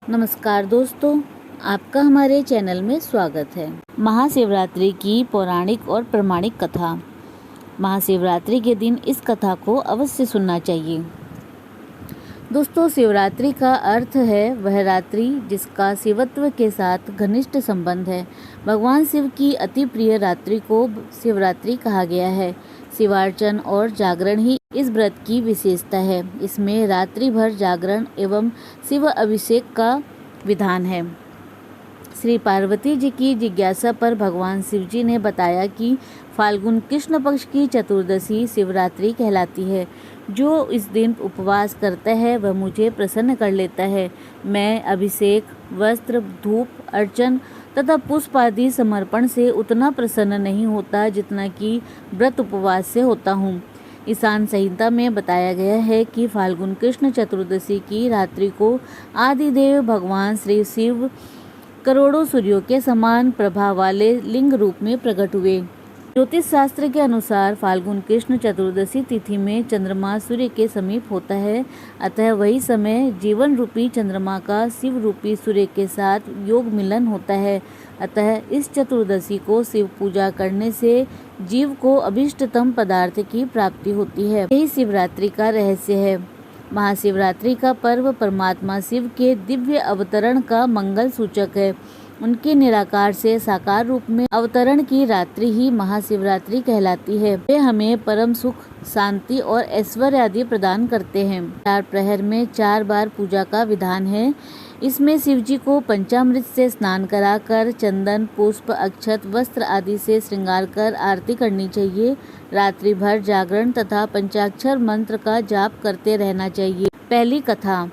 नमस्कार दोस्तों, आपका हमारे चैनल में स्वागत है। महाशिवरात्रि की पौराणिक और प्रमाणिक कथा। महाशिवरात्रि के दिन इस कथा को अवश्य सुनना चाहिए। दोस्तों, शिवरात्रि का अर्थ है वह रात्रि जिसका शिवत्व के साथ घनिष्ठ संबंध है। भगवान शिव की अति प्रिय रात्रि को शिवरात्रि कहा गया है। शिवार्चन और जागरण ही इस व्रत की विशेषता है। इसमें रात्रि भर जागरण एवं शिव अभिषेक का विधान है। श्री पार्वती जी की जिज्ञासा पर भगवान शिव जी ने बताया कि फाल्गुन कृष्ण पक्ष की चतुर्दशी शिवरात्रि कहलाती है। जो इस दिन उपवास करता है वह मुझे प्रसन्न कर लेता है। मैं अभिषेक, वस्त्र, धूप, अर्चन तथा पुष्प आदि समर्पण से उतना प्रसन्न नहीं होता जितना कि व्रत उपवास से होता हूँ। ईशान संहिता में बताया गया है कि फाल्गुन कृष्ण चतुर्दशी की रात्रि को आदिदेव भगवान श्री शिव करोड़ों सूर्यों के समान प्रभा वाले लिंग रूप में प्रकट हुए। ज्योतिष शास्त्र के अनुसार फाल्गुन कृष्ण चतुर्दशी तिथि में चंद्रमा सूर्य के समीप होता है, अतः वही समय जीवन रूपी चंद्रमा का शिव रूपी सूर्य के साथ योग मिलन होता है। अतः इस चतुर्दशी को शिव पूजा करने से जीव को अभीष्टतम पदार्थ की प्राप्ति होती है। यही शिवरात्रि का रहस्य है। महाशिवरात्रि का पर्व परमात्मा शिव के दिव्य अवतरण का मंगल सूचक है। उनके निराकार से साकार रूप में अवतरण की रात्रि ही महाशिवरात्रि कहलाती है। वे हमें परम सुख, शांति और ऐश्वर्य आदि प्रदान करते हैं। 4 प्रहर में 4 बार पूजा का विधान है। इसमें शिव जी को पंचामृत से स्नान कराकर चंदन, पुष्प, अक्षत, वस्त्र आदि से श्रृंगार कर आरती करनी चाहिए। रात्रि भर जागरण तथा पंचाक्षर मंत्र का जाप करते रहना चाहिए। पहली कथा।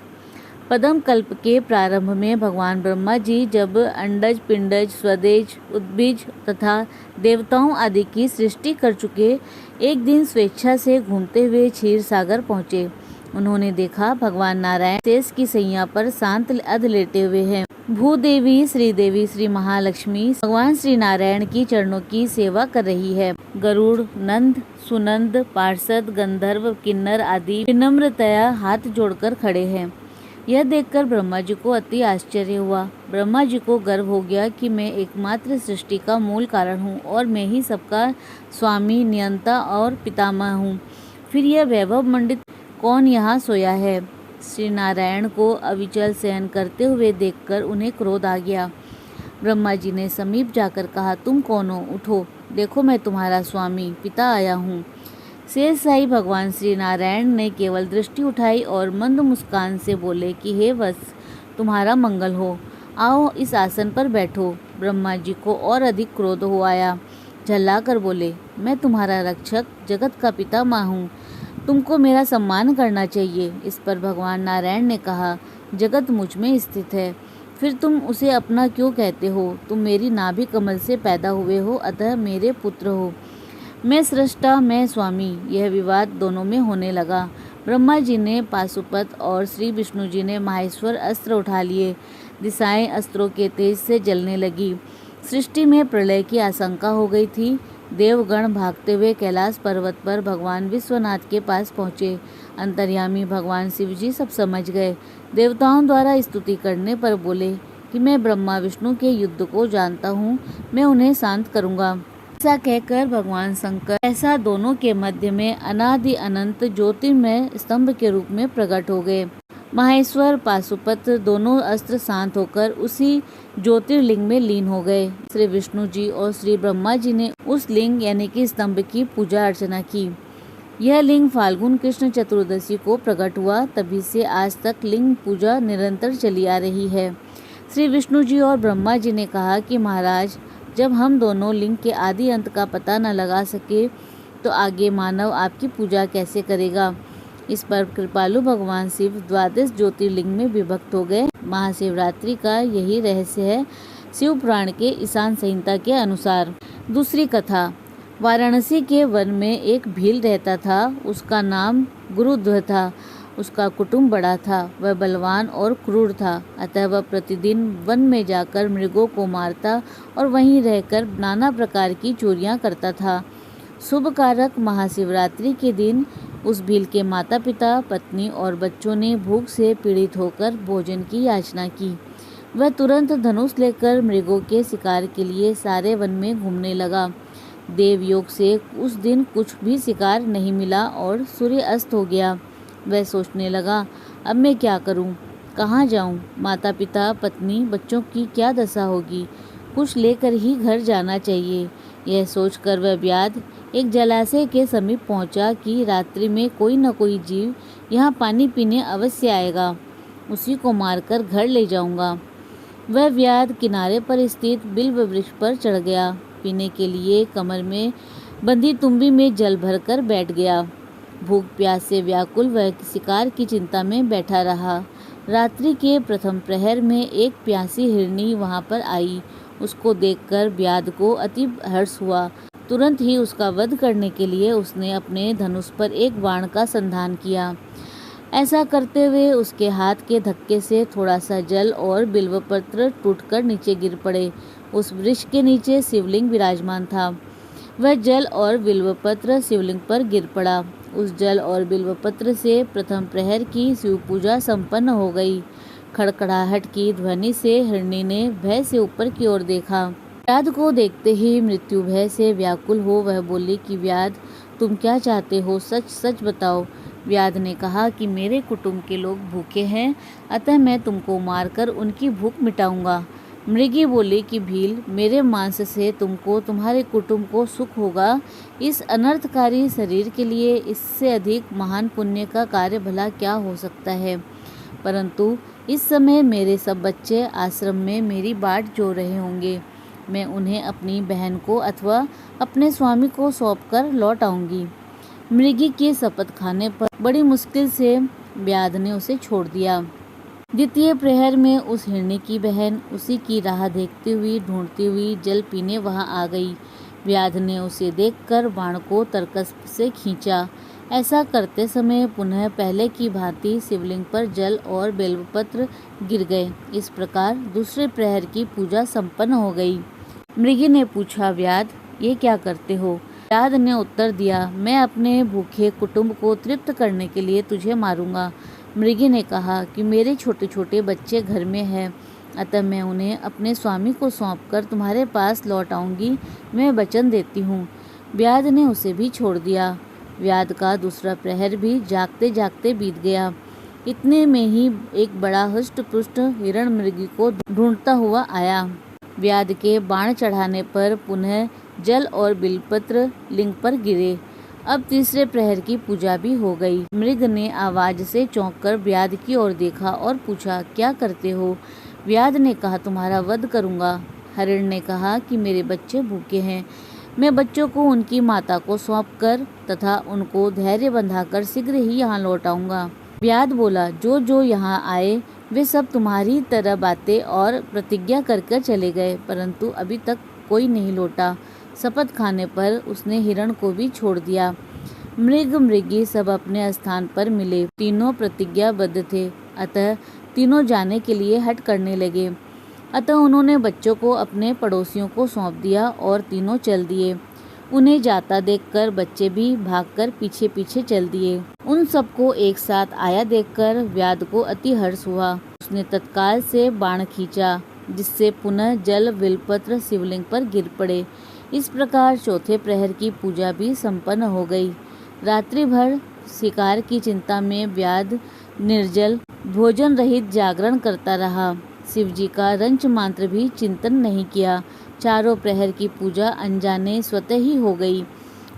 पद्म कल्प के प्रारंभ में भगवान ब्रह्मा जी जब अंडज, पिंडज, स्वदेज, उद्भिज तथा देवताओं आदि की सृष्टि कर चुके, एक दिन स्वेच्छा से घूमते हुए क्षीर सागर पहुँचे। उन्होंने देखा भगवान नारायण शेष की सैया पर शांत अध लेटे हुए हैं। भूदेवी, श्रीदेवी, श्री महालक्ष्मी भगवान श्री नारायण की चरणों की सेवा कर रही है। गरुड़, नंद, सुनंद, पार्षद, गंधर्व, किन्नर आदि विनम्रतया हाथ जोड़कर खड़े हैं। यह देखकर ब्रह्मा जी को अति आश्चर्य हुआ। ब्रह्मा जी को गर्व हो गया कि मैं एकमात्र सृष्टि का मूल कारण हूँ और मैं ही सबका स्वामी, नियंता और पितामह हूँ। फिर यह वैभव मंडित कौन यहाँ सोया है? श्री नारायण को अविचल सहन करते हुए देखकर उन्हें क्रोध आ गया। ब्रह्मा जी ने समीप जाकर कहा, तुम कौन हो? उठो, देखो मैं तुम्हारा स्वामी पिता आया हूँ। शेषशाही भगवान श्री नारायण ने केवल दृष्टि उठाई और मंद मुस्कान से बोले कि हे वत्स, तुम्हारा मंगल हो, आओ इस आसन पर बैठो। ब्रह्मा जी को और अधिक क्रोध हो आया। झल्लाकर बोले, मैं तुम्हारा रक्षक, जगत का पितामह हूँ, तुमको मेरा सम्मान करना चाहिए। इस पर भगवान नारायण ने कहा, जगत मुझ में स्थित है, फिर तुम उसे अपना क्यों कहते हो? तुम मेरी नाभि कमल से पैदा हुए हो, अतः मेरे पुत्र हो। मैं सृष्टा, मैं स्वामी। यह विवाद दोनों में होने लगा। ब्रह्मा जी ने पाशुपत और श्री विष्णु जी ने माहेश्वर अस्त्र उठा लिए। दिशाएं अस्त्रों के तेज से जलने लगी। सृष्टि में प्रलय की आशंका हो गई थी। देवगण भागते हुए कैलाश पर्वत पर भगवान विश्वनाथ के पास पहुँचे। अंतर्यामी भगवान शिव जी सब समझ गए। देवताओं द्वारा स्तुति करने पर बोले कि मैं ब्रह्मा विष्णु के युद्ध को जानता हूँ, मैं उन्हें शांत करूँगा। ऐसा कहकर भगवान शंकर ऐसा दोनों के मध्य में अनादि अनंत ज्योतिर्मय स्तंभ के रूप में प्रकट हो गए। माहेश्वर, पाशुपत दोनों अस्त्र शांत होकर उसी ज्योतिर्लिंग में लीन हो गए। श्री विष्णु जी और श्री ब्रह्मा जी ने उस लिंग यानी कि स्तंभ की पूजा अर्चना की। यह लिंग फाल्गुन कृष्ण चतुर्दशी को प्रकट हुआ। तभी से आज तक लिंग पूजा निरंतर चली आ रही है। श्री विष्णु जी और ब्रह्मा जी ने कहा कि महाराज, जब हम दोनों लिंग के आदि अंत का पता न लगा सके तो आगे मानव आपकी पूजा कैसे करेगा? इस पर कृपालु भगवान शिव 12 ज्योतिर्लिंग में विभक्त हो गए। महाशिवरात्रि का यही रहस्य है शिव पुराण के ईशान संहिता के अनुसार। दूसरी कथा। वाराणसी के वन में एक भील रहता था। उसका नाम गुरुध्व था। उसका कुटुंब बड़ा था। वह बलवान और क्रूर था, अतः वह प्रतिदिन वन में जाकर मृगों को मारता और वहीं रहकर नाना प्रकार की चोरियां करता था। शुभ कारक महाशिवरात्रि के दिन उस भील के माता पिता, पत्नी और बच्चों ने भूख से पीड़ित होकर भोजन की याचना की। वह तुरंत धनुष लेकर मृगों के शिकार के लिए सारे वन में घूमने लगा। देवयोग से उस दिन कुछ भी शिकार नहीं मिला और सूर्य अस्त हो गया। वह सोचने लगा, अब मैं क्या करूं? कहाँ जाऊं? माता पिता, पत्नी, बच्चों की क्या दशा होगी? कुछ लेकर ही घर जाना चाहिए। यह सोचकर वह व्याध एक जलाशय के समीप पहुंचा कि रात्रि में कोई न कोई जीव यहाँ पानी पीने अवश्य आएगा, उसी को मारकर घर ले जाऊंगा। वह व्याध किनारे पर स्थित बिल्व वृक्ष पर चढ़ गया। पीने के लिए कमर में बंधी तुम्बी में जल भरकर बैठ गया। भूख प्यास से व्याकुल वह शिकार की चिंता में बैठा रहा। रात्रि के प्रथम प्रहर में एक प्यासी हिरनी वहां पर आई। उसको देखकर व्याध को अति हर्ष हुआ। तुरंत ही उसका वध करने के लिए उसने अपने धनुष पर एक बाण का संधान किया। ऐसा करते हुए उसके हाथ के धक्के से थोड़ा सा जल और बिल्वपत्र टूटकर नीचे गिर पड़े। उस वृक्ष के नीचे शिवलिंग विराजमान था। वह जल और बिल्वपत्र शिवलिंग पर गिर पड़ा। उस जल और बिल्वपत्र से प्रथम प्रहर की शिव पूजा संपन्न हो गई। खड़खड़ाहट की ध्वनि से हिरणी ने भय से ऊपर की ओर देखा। व्याध को देखते ही मृत्यु भय से व्याकुल हो वह बोली कि व्याध, तुम क्या चाहते हो? सच सच बताओ। व्याध ने कहा कि मेरे कुटुंब के लोग भूखे हैं, अतः मैं तुमको मारकर उनकी भूख मिटाऊंगा। मृगी बोली कि भील, मेरे मांस से तुमको, तुम्हारे कुटुंब को सुख होगा। इस अनर्थकारी शरीर के लिए इससे अधिक महान पुण्य का कार्य भला क्या हो सकता है? परंतु इस समय मेरे सब बच्चे आश्रम में मेरी बाट जो रहे होंगे। मैं उन्हें अपनी बहन को अथवा अपने स्वामी को सौंपकर लौट आऊंगी। मृगी के शपथ खाने पर बड़ी मुश्किल से व्याध ने उसे छोड़ दिया। द्वितीय प्रहर में उस हिरणी की बहन उसी की राह देखती हुई ढूंढती हुई जल पीने वहां आ गई। व्याध ने उसे देखकर बाण को तरकस से खींचा। ऐसा करते समय पुनः पहले की भांति शिवलिंग पर जल और बेलपत्र गिर गए। इस प्रकार दूसरे प्रहर की पूजा संपन्न हो गई। मृगी ने पूछा, व्याध, ये क्या करते हो? व्याध ने उत्तर दिया, मैं अपने भूखे कुटुंब को तृप्त करने के लिए तुझे मारूंगा। मृगी ने कहा कि मेरे छोटे छोटे बच्चे घर में हैं, अतः मैं उन्हें अपने स्वामी को सौंपकर तुम्हारे पास लौट आऊंगी। मैं वचन देती हूँ। व्याध ने उसे भी छोड़ दिया। व्याध का दूसरा प्रहर भी जागते जागते बीत गया। इतने में ही एक बड़ा हृष्ट पुष्ट हिरण मृगी को ढूंढता हुआ आया। व्याध के बाण चढ़ाने पर पुनः जल और बिलपत्र लिंग पर गिरे। अब तीसरे प्रहर की पूजा भी हो गई। मृग ने आवाज से चौंककर व्याध की ओर देखा और पूछा, क्या करते हो? व्याध ने कहा, तुम्हारा वध करूंगा। हरिण ने कहा कि मेरे बच्चे भूखे हैं, मैं बच्चों को उनकी माता को सौंपकर तथा उनको धैर्य बंधाकर शीघ्र ही यहाँ लौट आऊंगा। व्याध बोला, जो यहाँ आए वे सब तुम्हारी तरह बातें और प्रतिज्ञा कर चले गए, परंतु अभी तक कोई नहीं लौटा। शपथ खाने पर उसने हिरण को भी छोड़ दिया। मृग मृगी सब अपने स्थान पर मिले। तीनों प्रतिज्ञाबद्ध थे, अतः तीनों जाने के लिए हट करने लगे। अतः उन्होंने बच्चों को अपने पड़ोसियों को सौंप दिया और तीनों चल दिए। उन्हें जाता देखकर बच्चे भी भागकर पीछे पीछे चल दिए। उन सबको एक साथ आया देखकर व्याध को अति हर्ष हुआ। उसने तत्काल से बाण खींचा, जिससे पुनः जल बिल्वपत्र शिवलिंग पर गिर पड़े। इस प्रकार चौथे प्रहर की पूजा भी संपन्न हो गई। रात्रि भर शिकार की चिंता में व्याध निर्जल भोजन रहित जागरण करता रहा। शिवजी का रंच मांत्र भी चिंतन नहीं किया। चारों प्रहर की पूजा अनजाने स्वतः ही हो गई।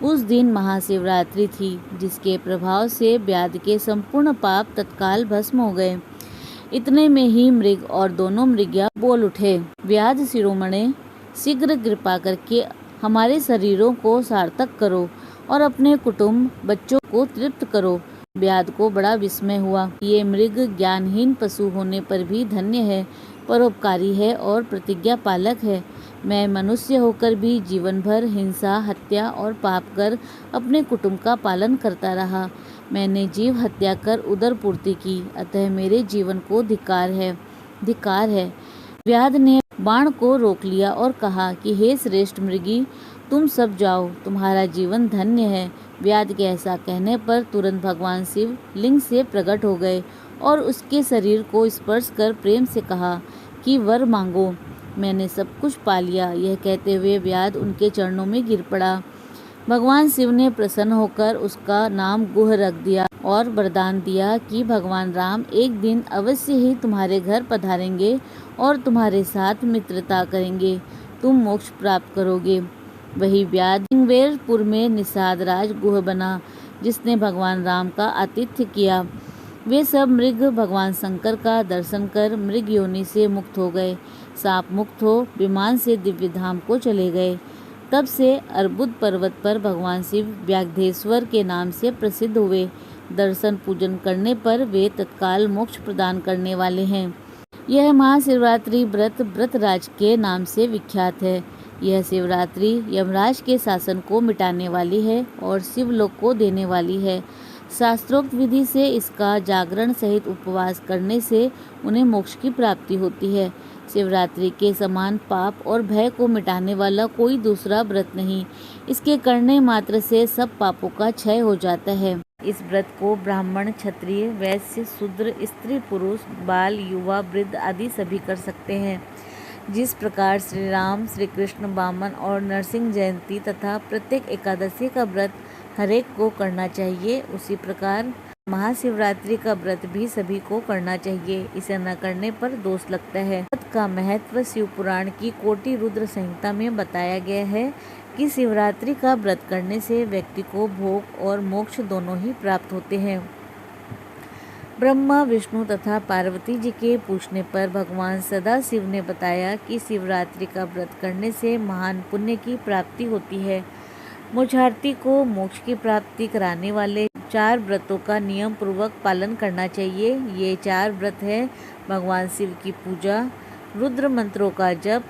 उस दिन महाशिवरात्रि थी, जिसके प्रभाव से व्याध के संपूर्ण पाप तत्काल भस्म हो गए। इतने में ही मृग और दोनों मृगिया बोल उठे, व्याध शिरोमणे, शीघ्र कृपा करके हमारे शरीरों को सार्थक करो और अपने कुटुंब बच्चों को तृप्त करो। व्याध को बड़ा विस्मय हुआ। ये मृग ज्ञानहीन पशु होने पर भी धन्य है, परोपकारी है और प्रतिज्ञा पालक है। मैं मनुष्य होकर भी जीवन भर हिंसा, हत्या और पाप कर अपने कुटुंब का पालन करता रहा। मैंने जीव हत्या कर उदर पूर्ति की, अतः मेरे जीवन को धिक्कार है। व्याध ने बाण को रोक लिया और कहा कि हे श्रेष्ठ मृगी, तुम सब जाओ, तुम्हारा जीवन धन्य है। व्याध के ऐसा कहने पर तुरंत भगवान शिव लिंग से प्रकट हो गए और उसके शरीर को स्पर्श कर प्रेम से कहा कि वर मांगो, मैंने सब कुछ पा लिया। यह कहते हुए व्याध उनके चरणों में गिर पड़ा। भगवान शिव ने प्रसन्न होकर उसका नाम गुह रख दिया और वरदान दिया कि भगवान राम एक दिन अवश्य ही तुम्हारे घर पधारेंगे और तुम्हारे साथ मित्रता करेंगे, तुम मोक्ष प्राप्त करोगे। वही व्याध सिंगवेरपुर में निषाद राज गुह बना, जिसने भगवान राम का आतिथ्य किया। वे सब मृग भगवान शंकर का दर्शन कर मृग योनि से मुक्त हो गए। सांप मुक्त हो विमान से दिव्य धाम को चले गए। तब से अर्बुद पर्वत पर भगवान शिव व्याघ्रेश्वर के नाम से प्रसिद्ध हुए। दर्शन पूजन करने पर वे तत्काल मोक्ष प्रदान करने वाले हैं। यह महाशिवरात्रि व्रत व्रतराज के नाम से विख्यात है। यह शिवरात्रि यमराज के शासन को मिटाने वाली है और शिवलोक को देने वाली है। शास्त्रोक्त विधि से इसका जागरण सहित उपवास करने से उन्हें मोक्ष की प्राप्ति होती है। शिवरात्रि के समान पाप और भय को मिटाने वाला कोई दूसरा व्रत नहीं। इसके करने मात्र से सब पापों का क्षय हो जाता है। इस व्रत को ब्राह्मण, क्षत्रिय, वैश्य, शूद्र, स्त्री, पुरुष, बाल, युवा, वृद्ध आदि सभी कर सकते हैं। जिस प्रकार श्री राम, श्री कृष्ण, वामन और नरसिंह जयंती तथा प्रत्येक एकादशी का व्रत हरेक को करना चाहिए, उसी प्रकार महाशिवरात्रि का व्रत भी सभी को करना चाहिए। इसे न करने पर दोष लगता है। व्रत का महत्व शिव पुराण की कोटि रुद्र संहिता में बताया गया है कि शिवरात्रि का व्रत करने से व्यक्ति को भोग और मोक्ष दोनों ही प्राप्त होते हैं। ब्रह्मा, विष्णु तथा पार्वती जी के पूछने पर भगवान सदाशिव ने बताया कि शिवरात्रि का व्रत करने से महान पुण्य की प्राप्ति होती है। मोक्षार्थी को मोक्ष की प्राप्ति कराने वाले 4 व्रतों का नियम पूर्वक पालन करना चाहिए। ये 4 व्रत है: भगवान शिव की पूजा, रुद्र मंत्रों का जप,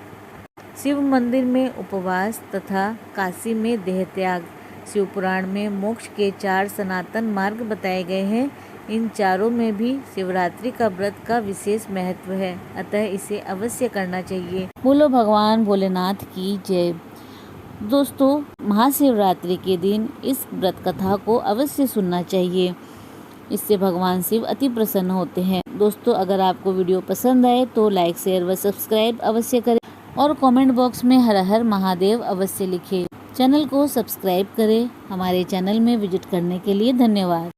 शिव मंदिर में उपवास तथा काशी में देह त्याग। शिव पुराण में मोक्ष के 4 सनातन मार्ग बताए गए हैं। इन चारों में भी शिवरात्रि का व्रत का विशेष महत्व है, अतः इसे अवश्य करना चाहिए। बोलो भगवान भोलेनाथ की जय। दोस्तों, महाशिवरात्रि के दिन इस व्रत कथा को अवश्य सुनना चाहिए। इससे भगवान शिव अति प्रसन्न होते हैं। दोस्तों, अगर आपको वीडियो पसंद आए तो लाइक, शेयर व सब्सक्राइब अवश्य करें और कमेंट बॉक्स में हर हर महादेव अवश्य लिखें। चैनल को सब्सक्राइब करें। हमारे चैनल में विजिट करने के लिए धन्यवाद।